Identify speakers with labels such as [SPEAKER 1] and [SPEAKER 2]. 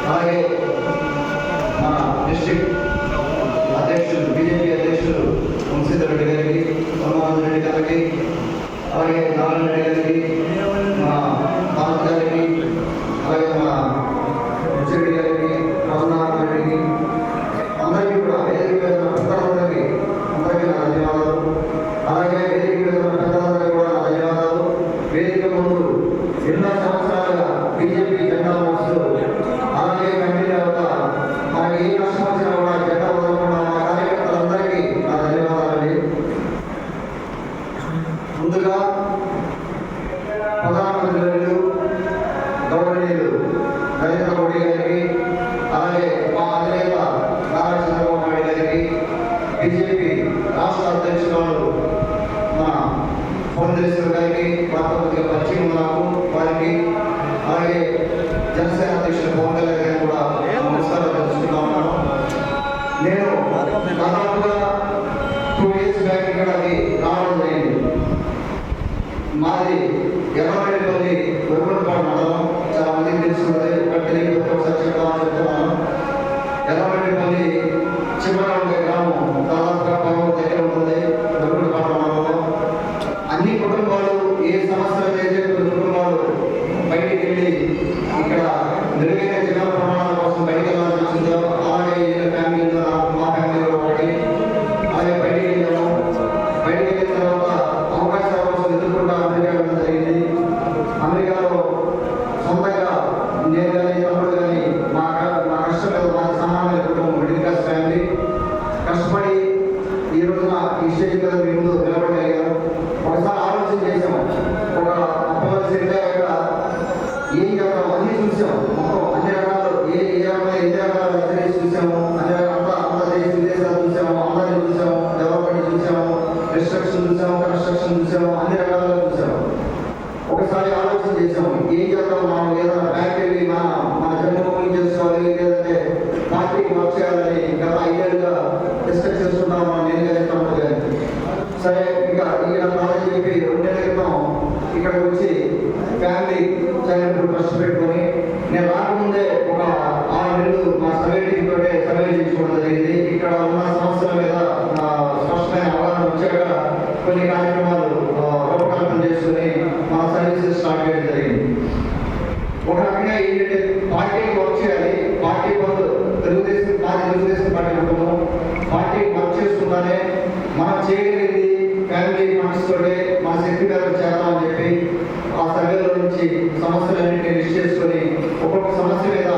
[SPEAKER 1] అలాగే మన డిస్ట్రిక్ట్ అధ్యక్షులు బీజేపీ అధ్యక్షులు వంశీధర్ రెడ్డి గారికి, సోమవారం రెడ్డి గారికి, అలాగే నారాయణ రెడ్డి గారికి, మా భారత్ గారికి, అలాగే మా రెడ్డి గారికి, రఘునాథ్ రెడ్డికి, అందరికీ కూడా వేదిక మీద పెద్దలందరికీ అందరికీ నా ధన్యవాదాలు. అలాగే వేదిక మీద పెద్దలందరికీ కూడా నా ధన్యవాదాలు. వేదిక ముందు ఎన్నో సంవత్సరాలుగా బీజేపీ జెండా మోస్తూ అలాగే కమిటీ యొక్క మనకి ఏ కష్టం వచ్చినా కూడా జెండా వదలకుండా మా కార్యకర్తలందరికీ నా ధన్యవాదాలండి. ముందుగా ప్రధానమంత్రి వర్యులు గౌరవనీయులు నరేంద్ర మోడీ గారికి, అలాగే మా అధినేత నారా చంద్రబాబు నాయుడు గారికి, బీజేపీ రాష్ట్ర అధ్యక్షురాలు మన పురంధేశ్వరి గారికి, రాష్ట్రపతిగా పరిచయం నాకు వారికి, అలాగే జనసేన అధ్యక్షుడు పవన్ కళ్యాణ్ గారికి కూడా నమస్కారాలు తెలుసుకుంటా ఉన్నాను. నేను దాదాపుగా 2 years బ్యాక్ ఇక్కడికి రావడం జరిగింది. మాది ఎర్రమేడిపల్లి వెలుగులపాడు మండలం, చాలా మందికి తెలుసుకుంటుంది. ఇక్కడ తెలియకపోతే ఒకసారి చెప్తున్నాను. ఎర్రమేడిపల్లి చివర ఉండే గ్రామం దాదాపుగా 10 దగ్గర ఉంటుంది వెలుగులపాడు మండలంలో. అన్ని కుటుంబాలు ఏ సమస్యలు అయితే కుటుంబాలు బయటికి వెళ్ళి ఇక్కడ మెరుగైన జీవన ప్రమాణాల కోసం బయటకు వెళ్ళాల్సి వచ్చిందో, అలాగే ఫ్యామిలీలో మా ఫ్యామిలీలో ఒకటి అలాగే బయటికి వెళ్ళాము. బయటికి వెళ్ళిన తర్వాత అవకాశాల కోసం ఎదుర్కొంటూ అమెరికా వెళ్ళడం జరిగింది. అమెరికాలో సొంతంగా నేను కానీ తమ్ముడు కానీ మా కష్టపడి మా సామాన్య కుటుంబం మిడిల్ క్లాస్ ఫ్యామిలీ కష్టపడి ఈ రోజున ఈ స్టేజ్ మీద మీ ముందు నిలబడగలిగాను. ఒకసారి ఆలోచన చేసాము, ఒక అప్పవలసి ఏం చేద్దాం అన్నీ చూసాం. మొత్తం అన్ని రకాలు ఎన్ని రకాల వెంటనే చూసాము, అన్ని రకాల దేశ విదేశాలు చూసాము, అందరినీ చూసాము, డెవలప్మెంట్ చూసాము, రిస్ట్రక్షన్ చూసాము, కన్స్ట్రక్షన్ చూసాము, అన్ని రకాలుగా చూసాము. ఒకసారి ఆలోచన చేసాము, ఏం చేద్దాం మనం ఏదైనా బ్యాంక్ వెళ్ళి మన జన్మభూమి చేసుకోవాలి, లేదంటే పార్టీకి వర్క్ చేయాలని గత 5 ఏళ్ళుగా డిస్కస్ చేస్తున్నాం మనం నేను కానీ తమ్ముడు కానీ. సరే ఇంకా ఈయన కాలేజీ చెప్పి 2 నెలల క్రితం ఇక్కడికి వచ్చి ఫ్యామిలీ చైల్డ్ గ్రూప్ ట్రస్ట్ పెట్టుకొని నేను రాకముందే ఒక 6 నెలలు మా సర్వే టీమ్ తోటే సర్వే చేసుకోవడం జరిగింది. ఇక్కడ ఉన్న సమస్యల మీద స్పష్టమైన అవగాహన వచ్చాక కొన్ని కార్యక్రమాలు రూపకల్పన చేసుకుని మన సర్వీసెస్ స్టార్ట్ చేయడం జరిగింది. ఒక రకంగా ఏంటంటే పార్టీకి వర్క్ చేయాలి, పార్టీ పనులు తెలుగుదేశం పార్టీ కుటుంబం పార్టీ వర్క్ చేసుకుంటానే మనం చేయగలిగింది ఫ్యామిలీ ఫండ్స్ తోటే మన శక్తి మేరకు చేద్దామని చెప్పి ఆ సర్వేలో నుంచి సమస్యలన్నింటినీ లిస్ట్ చేసుకొని ఒక్కొక్క సమస్య మీద